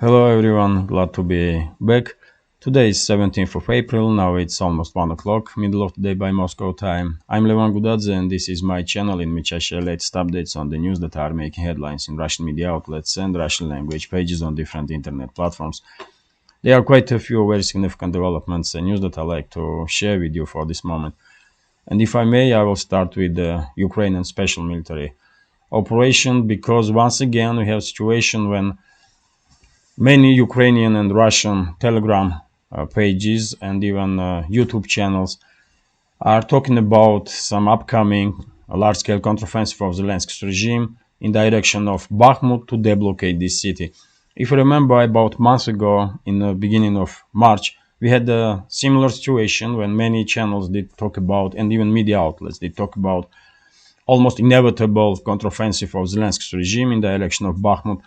Hello everyone, glad to be back. Today is 17th of April, now it's almost 1 o'clock, middle of the day by Moscow time. I'm Levan Gudadze and this is my channel in which I share latest updates on the news that are making headlines in Russian media outlets and Russian language pages on different internet platforms. There are quite a few very significant developments and news that I like to share with you for this moment. And if I may, I will start with the Ukrainian special military operation because once again we have a situation when many Ukrainian and Russian Telegram pages and even YouTube channels are talking about some upcoming large-scale counteroffensive of Zelensky's regime in direction of Bakhmut to deblocate this city. If you remember, about a month ago, in the beginning of March, we had a similar situation when many channels did talk about, and even media outlets did talk about almost inevitable counteroffensive of Zelensky's regime in the direction of Bakhmut.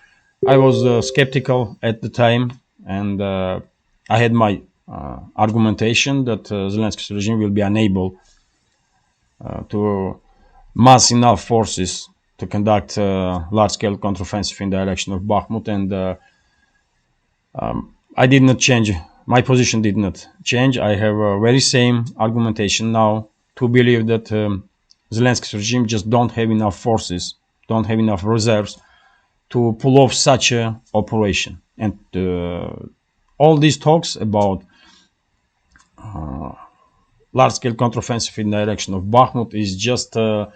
I was skeptical at the time, and I had my argumentation that Zelensky's regime will be unable to mass enough forces to conduct large-scale counteroffensive in the direction of Bakhmut, and I did not change. My position did not change. I have a very same argumentation now to believe that Zelensky's regime just don't have enough forces, don't have enough reserves to pull off such a operation. And all these talks about large-scale counteroffensive in the direction of Bakhmut is just a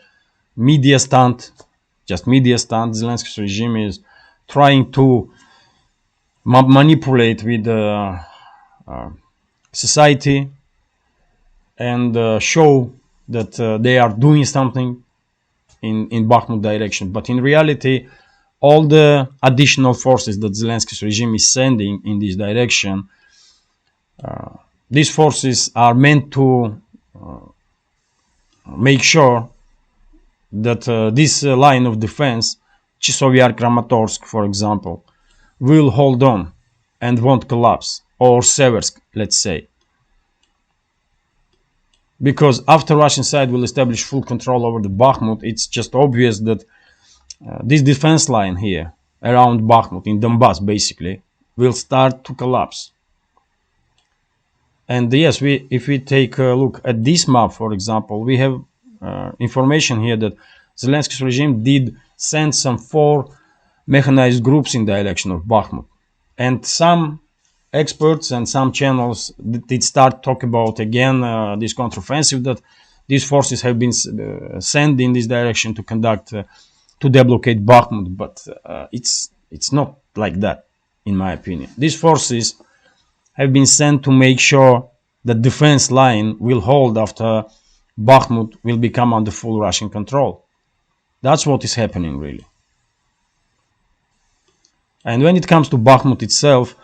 media stunt. Just media stunt. Zelensky's regime is trying to manipulate with society and show that they are doing something in Bakhmut direction. But in reality, all the additional forces that Zelensky's regime is sending in this direction, these forces are meant to make sure that this line of defense, Chisov Kramatorsk, for example, will hold on and won't collapse, or Seversk, let's say. Because after Russian side will establish full control over the Bakhmut, it's just obvious that this defense line here around Bakhmut in Donbass basically will start to collapse. And yes, if we take a look at this map, for example, we have information here that Zelensky's regime did send some 4 mechanized groups in the direction of Bakhmut. And some experts and some channels did start talk about again this counteroffensive that these forces have been sent in this direction to conduct to deblocate Bakhmut, but it's not like that, in my opinion. These forces have been sent to make sure the defense line will hold after Bakhmut will become under full Russian control. That's what is happening, really. And when it comes to Bakhmut itself,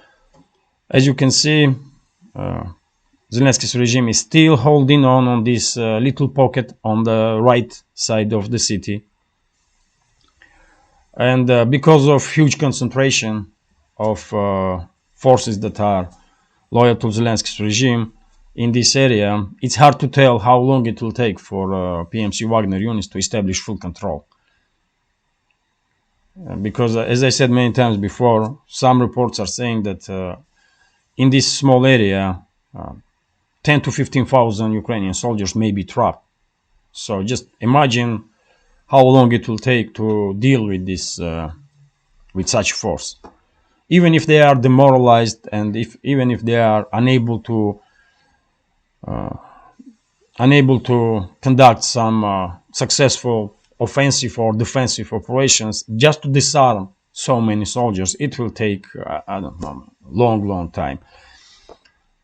as you can see, Zelensky's regime is still holding on this little pocket on the right side of the city. And because of huge concentration of forces that are loyal to Zelensky's regime in this area, it's hard to tell how long it will take for PMC Wagner units to establish full control. Because as I said many times before, some reports are saying that in this small area, 10 to 15,000 Ukrainian soldiers may be trapped. So just imagine how long it will take to deal with this, with such force. Even if they are demoralized and even if they are unable to conduct some successful offensive or defensive operations, just to disarm so many soldiers, it will take I don't know, long time.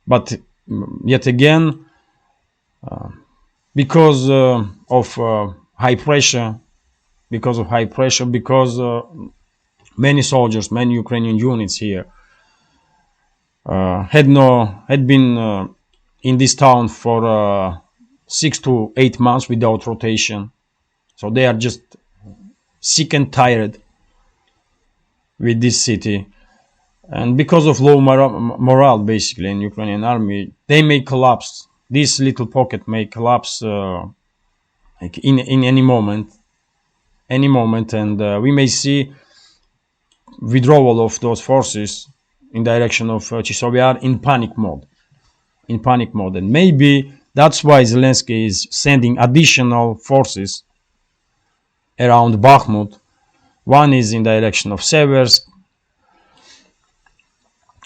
But yet again, because of high pressure, because many soldiers, many Ukrainian units here had been in this town for 6 to 8 months without rotation. So they are just sick and tired with this city. And because of low morale, basically, in Ukrainian army, they may collapse. This little pocket may collapse like in any moment, and we may see withdrawal of those forces in direction of Chisovia in panic mode. In panic mode, and maybe that's why Zelensky is sending additional forces around Bakhmut. One is in direction of Seversk.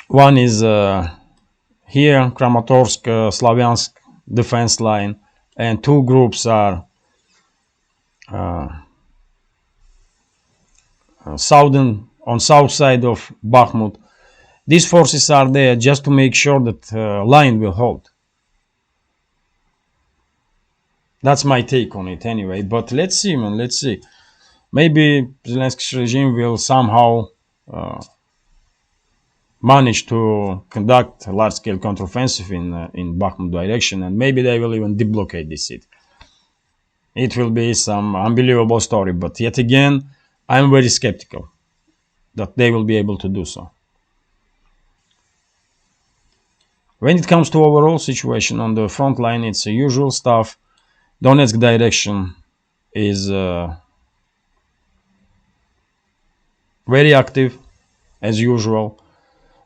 One is here, Kramatorsk, Slavyansk defense line, and two groups are on south side of Bakhmut. These forces are there just to make sure that line will hold. That's my take on it anyway. But let's see, man. Let's see. Maybe Zelensky's regime will somehow manage to conduct a large-scale counteroffensive in Bakhmut direction, and maybe they will even deblockade this city. It will be some unbelievable story, but yet again, I'm very skeptical that they will be able to do so. When it comes to overall situation on the front line, it's the usual stuff. Donetsk direction is very active, as usual.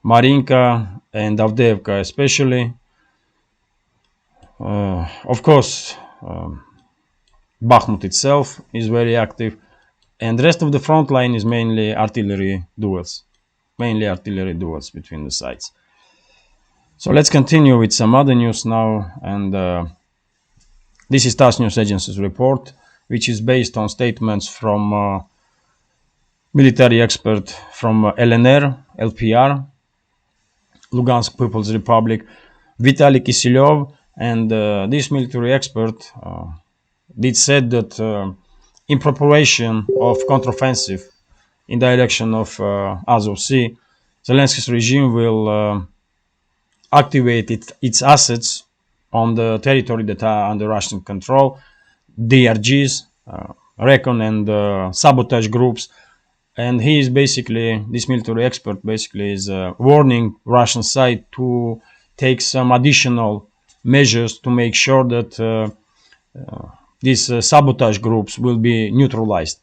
Marinka and Avdiivka especially. Of course, Bakhmut itself is very active. And the rest of the front line is mainly artillery duels. Mainly artillery duels between the sides. So let's continue with some other news now. And this is TASS News Agency's report, which is based on statements from military expert from LNR, LPR, Lugansk People's Republic, Vitaly Kiselyov, and this military expert did said that in preparation of counteroffensive in direction of Azov Sea, Zelensky's regime will activate its assets on the territory that are under Russian control, DRGs, recon and sabotage groups. And he is basically, this military expert basically is warning Russian side to take some additional measures to make sure that these sabotage groups will be neutralized.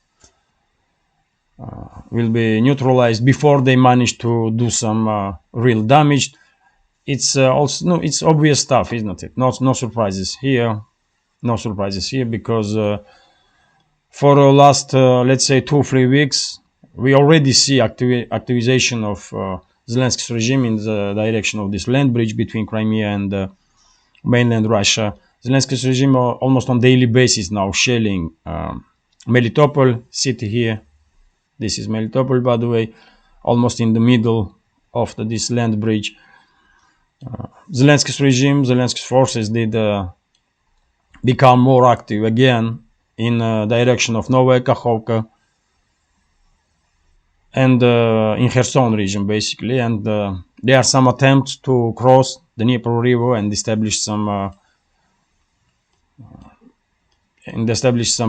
Before they manage to do some real damage. It's also it's obvious stuff, isn't it? No surprises here. No surprises here because for the last let's say 2-3 weeks, we already see activization of Zelensky's regime in the direction of this land bridge between Crimea and mainland Russia. Zelensky's regime almost on daily basis now shelling Melitopol city here. This is Melitopol, by the way, almost in the middle of this land bridge. Zelensky's regime, Zelensky's forces did become more active again in direction of Novaya Kakhovka and in Kherson region basically, and there are some attempts to cross the Dnieper River and establish some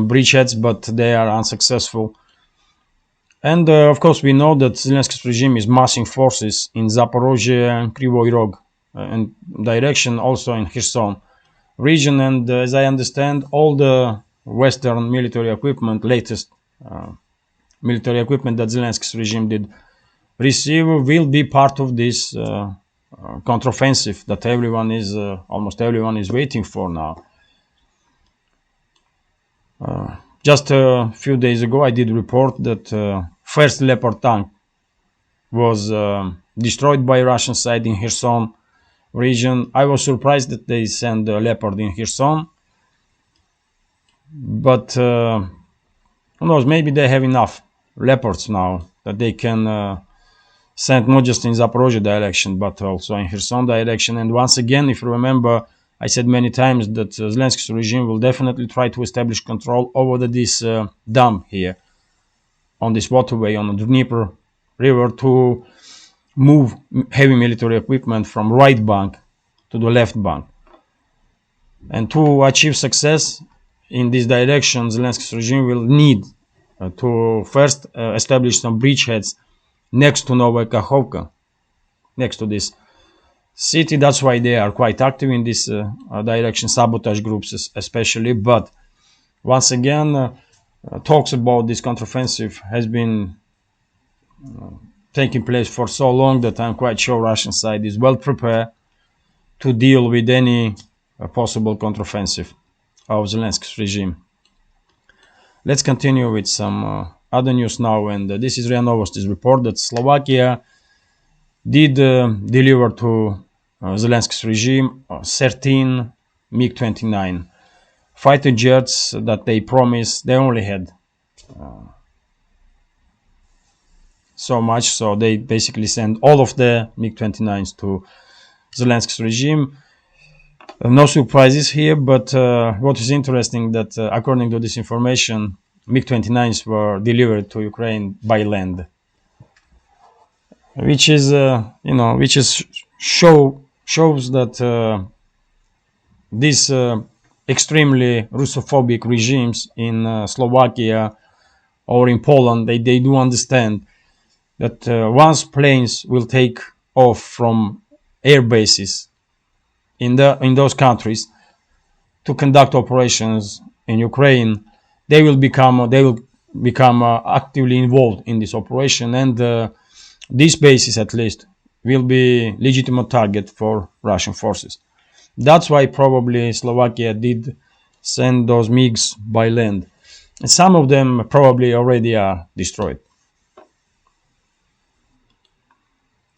bridgeheads, but they are unsuccessful. And of course, we know that Zelensky's regime is massing forces in Zaporozhye and Kryvyi Rog and direction, also in Kherson region. And as I understand, all the Western military equipment, latest military equipment that Zelensky's regime did receive, will be part of this counteroffensive that almost everyone is waiting for now. Just a few days ago, I did report that first Leopard tank was destroyed by Russian side in Kherson region. I was surprised that they sent a Leopard in Kherson, but who knows, maybe they have enough Leopards now that they can send not just in Zaporozhye direction, but also in Kherson direction. And once again, if you remember, I said many times that Zelensky's regime will definitely try to establish control over this dam here on this waterway on the Dnieper River to move heavy military equipment from right bank to the left bank. And to achieve success in this direction, Zelensky's regime will need to first establish some bridgeheads next to Novaya Kakhovka, next to this city. That's why they are quite active in this direction, sabotage groups especially. But once again, talks about this counteroffensive has been taking place for so long that I'm quite sure Russian side is well prepared to deal with any possible counteroffensive of Zelensky's regime. Let's continue with some other news now, and this is RIA Novosti's report that Slovakia did deliver to Zelensky's regime 13 MiG-29 fighter jets that they promised. They only had so much, so they basically sent all of the MiG-29s to Zelensky's regime. No surprises here, but what is interesting that according to this information, MiG-29s were delivered to Ukraine by land, which is shows that these extremely Russophobic regimes in Slovakia or in Poland, they do understand that once planes will take off from air bases in those countries to conduct operations in Ukraine, they will become actively involved in this operation, and these bases at least will be legitimate target for Russian forces. That's why probably Slovakia did send those MiGs by land. And some of them probably already are destroyed.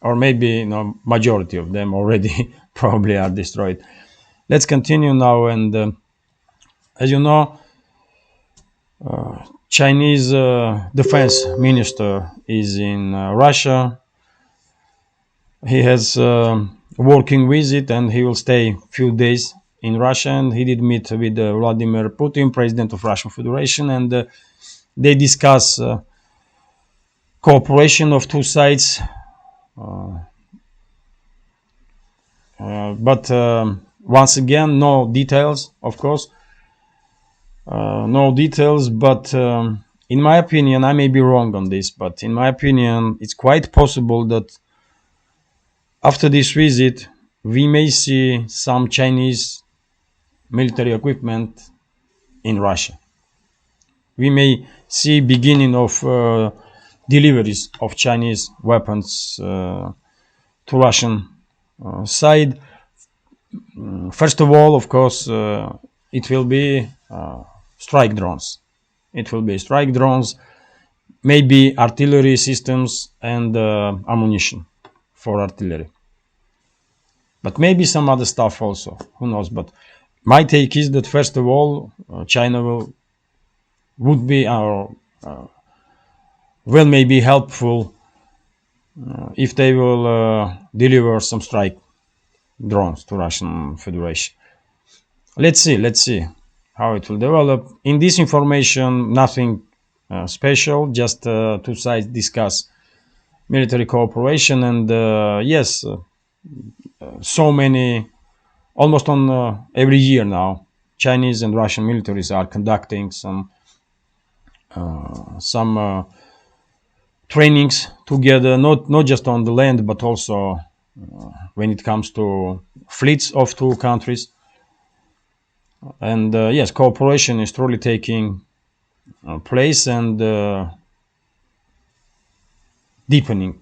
Or maybe majority of them already probably are destroyed. Let's continue now, and as you know, Chinese defense minister is in Russia. He has working visit, and he will stay few days in Russia, and he did meet with Vladimir Putin, president of Russian Federation, and they discuss cooperation of two sides. But once again, no details, of course. No details, but in my opinion, I may be wrong on this, but in my opinion, it's quite possible that after this visit, we may see some Chinese military equipment in Russia. We may see beginning of deliveries of Chinese weapons to Russian side. First of all, of course, it will be strike drones. It will be strike drones, maybe artillery systems and ammunition for artillery. But maybe some other stuff also. Who knows? But my take is that first of all, China would be will maybe helpful if they will deliver some strike drones to Russian Federation. Let's see how it will develop. In this information, nothing special, just two sides discuss military cooperation, and yes, so many, almost on every year now, Chinese and Russian militaries are conducting some trainings together, not just on the land, but also when it comes to fleets of two countries. And yes, cooperation is truly taking place and deepening,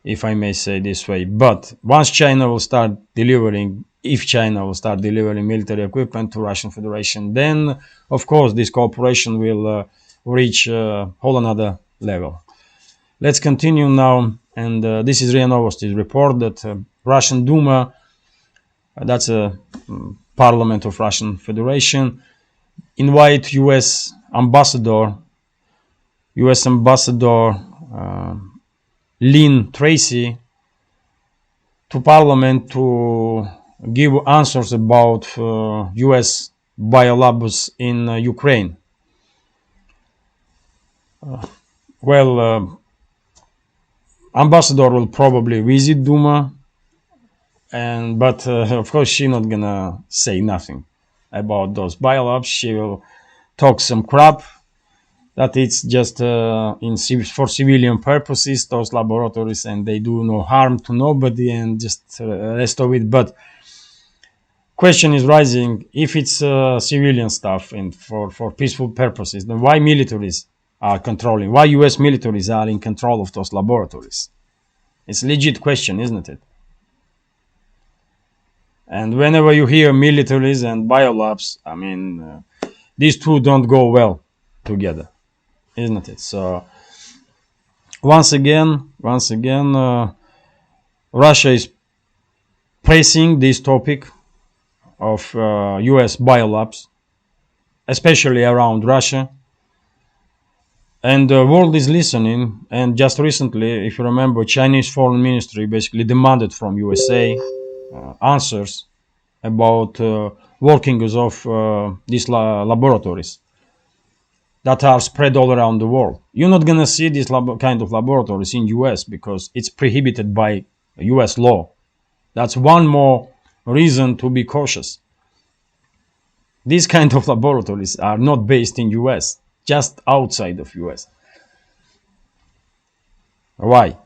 if I may say this way. But once China will start delivering, if China will start delivering military equipment to Russian Federation, then of course this cooperation will reach a whole another level. Let's continue now, and this is RIA Novosti's report that Russian Duma, that's a parliament of Russian Federation, invite U.S. ambassador Lynn Tracy to parliament to give answers about U.S. biolabs in Ukraine. Ambassador will probably visit Duma, but of course she's not gonna say nothing about those biolabs. She will talk some crap that it's just for civilian purposes, those laboratories, and they do no harm to nobody, and just rest of it. But question is rising, if it's civilian stuff and for peaceful purposes, then why militaries are controlling? Why US militaries are in control of those laboratories? It's a legit question, isn't it? And whenever you hear militaries and biolabs, I mean, these two don't go well together, isn't it? So once again, Russia is pressing this topic of US biolabs, especially around Russia. And the world is listening. And just recently, if you remember, Chinese foreign ministry basically demanded from USA answers about workings of these laboratories that are spread all around the world. You're not going to see this kind of laboratories in US because it's prohibited by US law. That's one more reason to be cautious. These kind of laboratories are not based in US, just outside of US. Why?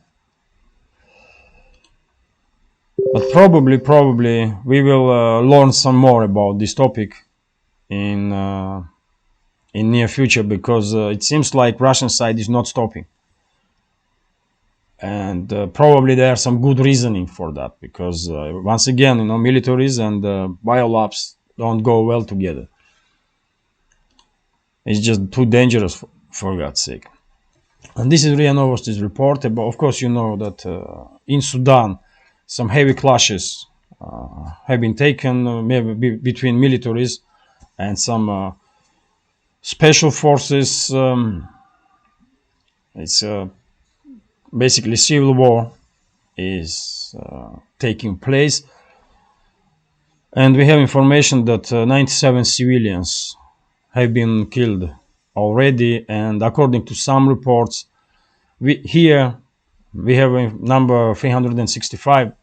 But probably we will learn some more about this topic in near future, because it seems like Russian side is not stopping, and probably there are some good reasoning for that, because once again, militaries and biolabs don't go well together. It's just too dangerous, for God's sake. And this is RIA Novosti's report. But of course, you know that in Sudan, some heavy clashes have been taken maybe between militaries and some special forces. It's basically civil war is taking place. And we have information that 97 civilians have been killed already. And according to some reports, we have a number 365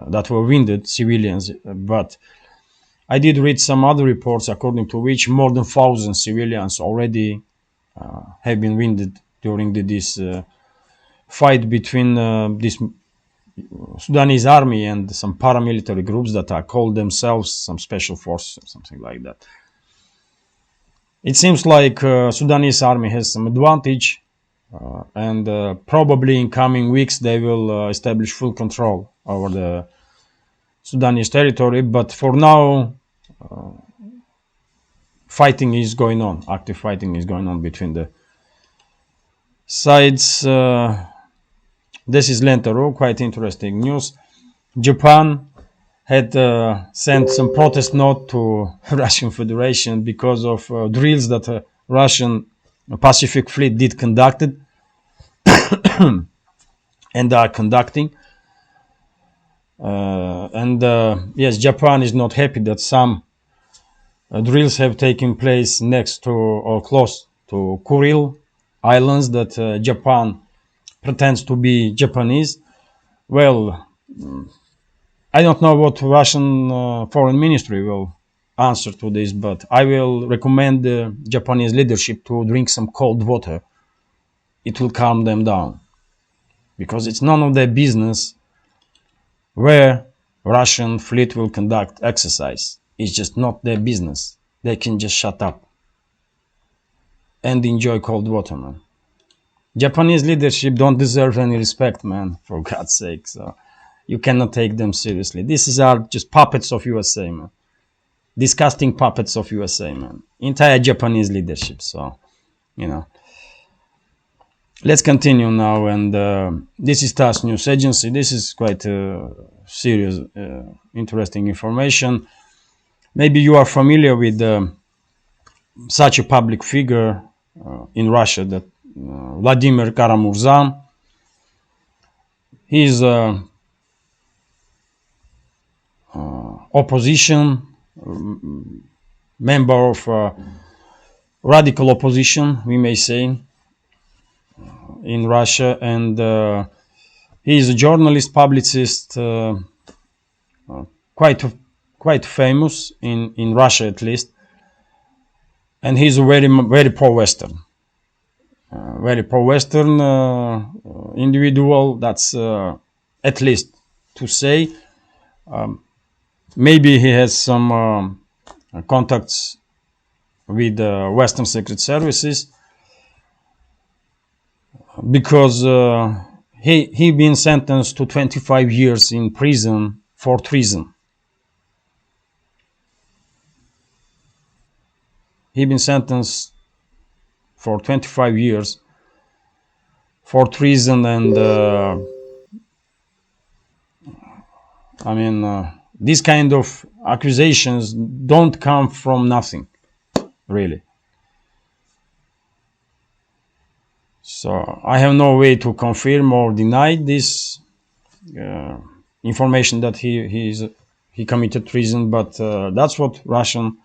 that were wounded civilians. But I did read some other reports according to which more than 1,000 civilians already have been wounded during this fight between this Sudanese army and some paramilitary groups that are called themselves some special forces or something like that. It seems like Sudanese army has some advantage, and probably in coming weeks they will establish full control over the Sudanese territory. But for now, fighting is going on. Active fighting is going on between the sides. This is Lentaro, quite interesting news. Japan had sent some protest note to Russian Federation because of drills that Russian Pacific Fleet did conducted and are conducting. Yes, Japan is not happy that some drills have taken place next to or close to Kuril Islands that Japan pretends to be Japanese. Well, I don't know what Russian foreign ministry will answer to this, but I will recommend the Japanese leadership to drink some cold water. It will calm them down, because it's none of their business where Russian fleet will conduct exercise. It's just not their business. They can just shut up and enjoy cold water, man. Japanese leadership don't deserve any respect, man, for God's sake. So you cannot take them seriously. These are just puppets of USA, man. Disgusting puppets of USA, man. Entire Japanese leadership. So, let's continue now. And this is TASS News Agency. This is quite serious, interesting information. Maybe you are familiar with such a public figure in Russia, that Vladimir Karamurza. He is opposition, member of radical opposition, we may say, in Russia, and he is a journalist, publicist, quite famous in Russia at least, and he's a very pro-Western. Very pro-Western individual, that's at least to say. Maybe he has some contacts with Western secret services, because he been sentenced to 25 years in prison for treason. He been sentenced for 25 years for treason, and these kind of accusations don't come from nothing, really. So I have no way to confirm or deny this information that he committed treason, but that's what Russian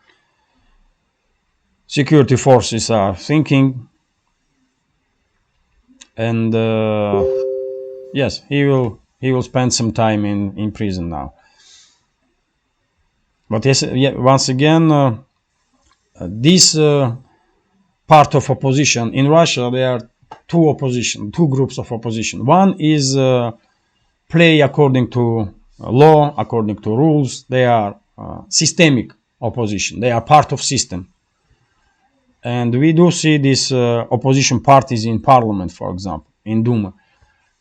security forces are thinking. And yes, he will spend some time in prison now. But yes, once again, this part of opposition in Russia, there are two groups of opposition. One is play according to law, according to rules. They are systemic opposition. They are part of system. And we do see these opposition parties in parliament, for example, in Duma.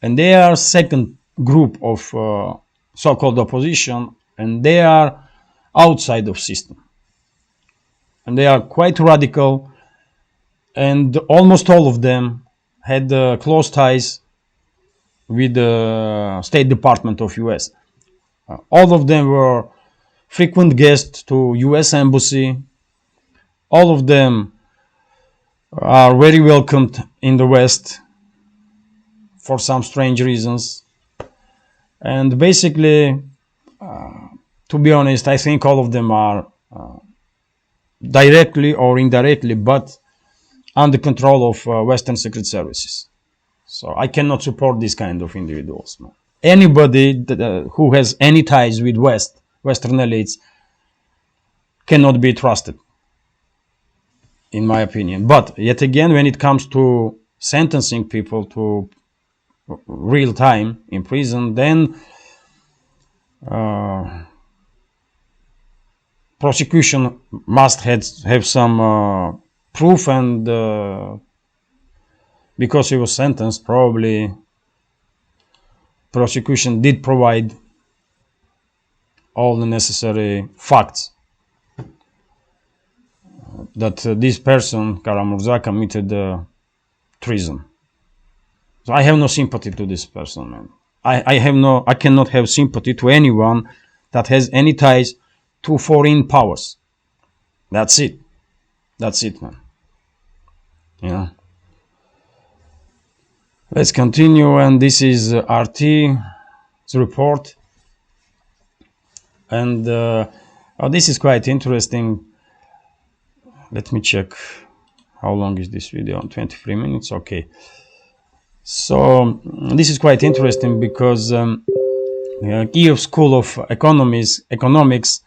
And they are second group of so-called opposition, and they are outside of system. And they are quite radical, and almost all of them had close ties with the State Department of US. All of them were frequent guests to US Embassy. All of them are very welcomed in the West for some strange reasons. And basically, to be honest, I think all of them are directly or indirectly, but under control of Western secret services. So I cannot support this kind of individuals. No. Anybody that, who has any ties with Western elites, cannot be trusted, in my opinion. But yet again, when it comes to sentencing people to real time in prison, then prosecution must have some proof, and because he was sentenced, probably prosecution did provide all the necessary facts that this person, Karamurza, committed treason. So I have no sympathy to this person, man. I cannot have sympathy to anyone that has any ties to foreign powers. That's it, man. You know. Let's continue, and this is RT's report, and this is quite interesting. Let me check how long is this video. 23 minutes. Okay. So this is quite interesting because Kyiv School of Economics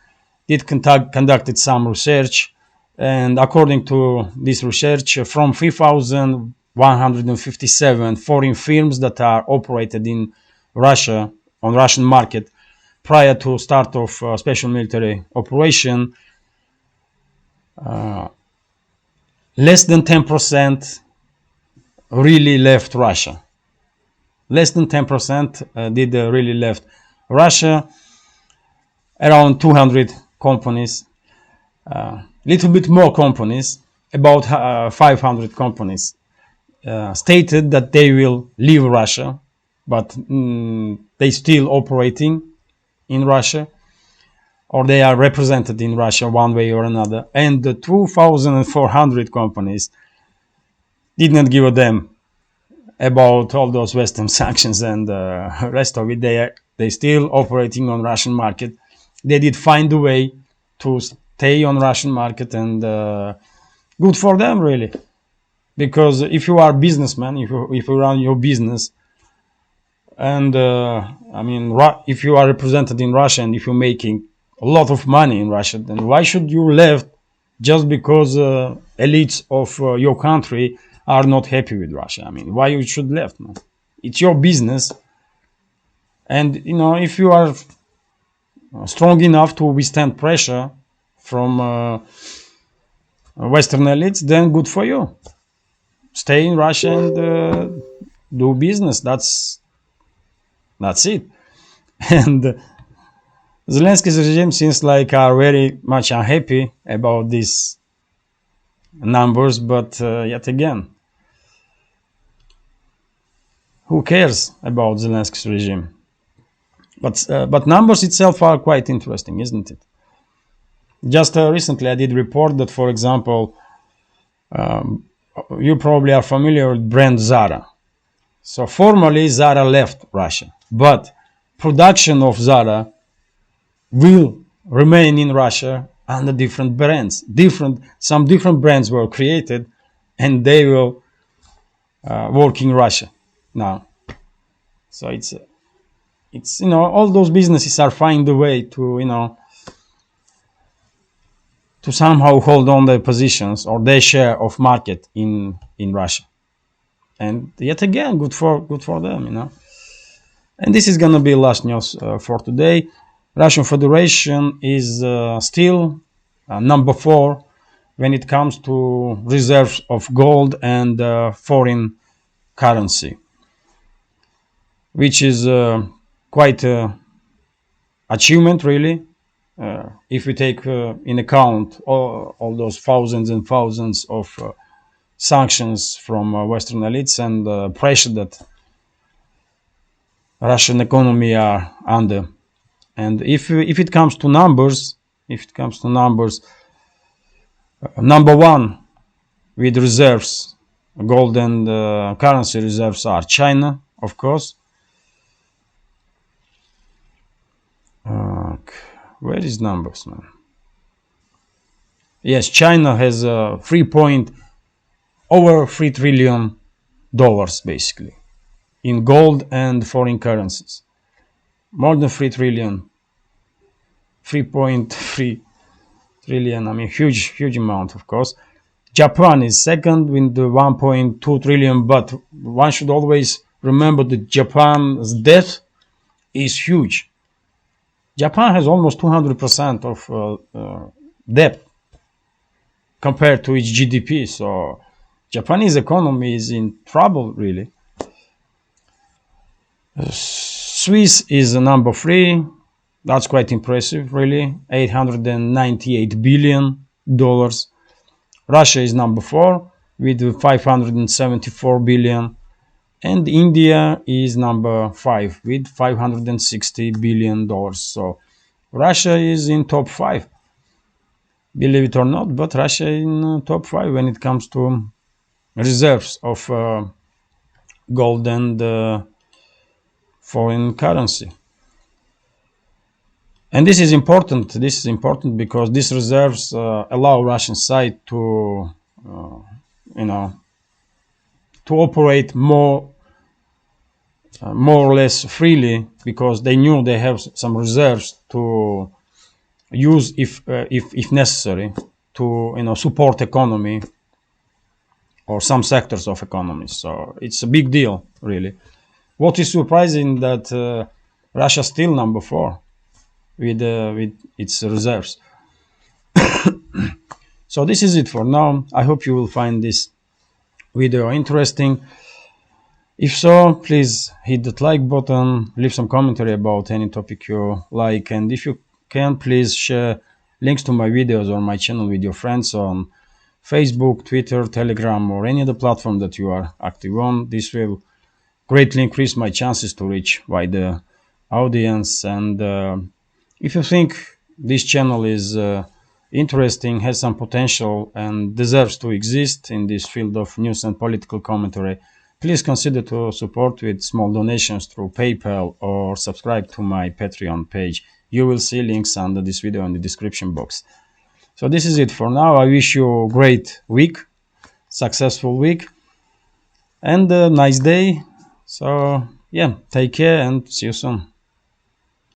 did conducted some research, and according to this research, from 3,157 foreign firms that are operated in Russia on Russian market prior to start of special military operation, less than 10% really left Russia. Less than 10% did really left Russia. Around 200 companies, little bit more companies, about 500 companies stated that they will leave Russia, but they still operating in Russia, or they are represented in Russia one way or another. And the 2,400 companies did not give a damn about all those Western sanctions and the rest of it. They still operating on Russian market. They did find a way to stay on Russian market, and good for them, really. Because if you are a businessman, if you run your business, and if you are represented in Russia, and if you're making a lot of money in Russia, then why should you leave just because elites of your country are not happy with Russia? I mean, why you should leave? Man? It's your business, and if you are strong enough to withstand pressure from Western elites, then good for you. Stay in Russia and do business. That's it. And Zelensky's regime seems like are very much unhappy about these numbers, but yet again, who cares about Zelensky's regime? But numbers itself are quite interesting, isn't it? Just recently, I did report that, for example, you probably are familiar with brand Zara. So formally, Zara left Russia, but production of Zara will remain in Russia under different brands. Some different brands were created, and they will work in Russia now. So it's all those businesses are finding a way to to somehow hold on their positions or their share of market in Russia. And yet again, good for them. And this is gonna be last news for today. Russian Federation is still number 4 when it comes to reserves of gold and foreign currency, which is quite an achievement, really. If we take in account all those thousands and thousands of sanctions from Western elites and pressure that Russian economy are under. And if it comes to numbers, number 1 with reserves, gold and currency reserves are China, of course. Where is numbers, man? Yes, China has over $3 trillion basically in gold and foreign currencies. More than 3 trillion, 3.3 trillion. I mean, huge amount, of course. Japan is second with 1.2 trillion, but one should always remember that Japan's debt is huge. Japan has almost 200% of debt compared to its GDP. So Japanese economy is in trouble, really. Swiss is number 3. That's quite impressive, really. $898 billion. Russia is number 4 with $574 billion. And India is number 5 with $560 billion. So Russia is in top 5. Believe it or not, but Russia is in top 5 when it comes to reserves of gold and foreign currency. And this is important. This is important because these reserves allow Russian side to, to operate more or less freely, because they knew they have some reserves to use if necessary to support economy or some sectors of economy. So it's a big deal, really. What is surprising that Russia still number 4 with its reserves. So this is it for now. I hope you will find this video interesting. If so, please hit that like button, leave some commentary about any topic you like, and if you can, please share links to my videos or my channel with your friends on Facebook, Twitter, Telegram, or any other platform that you are active on. This will greatly increase my chances to reach wider audience. And if you think this channel is interesting, has some potential, and deserves to exist in this field of news and political commentary, please consider to support with small donations through PayPal or subscribe to my Patreon page. You will see links under this video in the description box. So this is it for now. I wish you a great week, successful week, and a nice day. So yeah, take care and see you soon.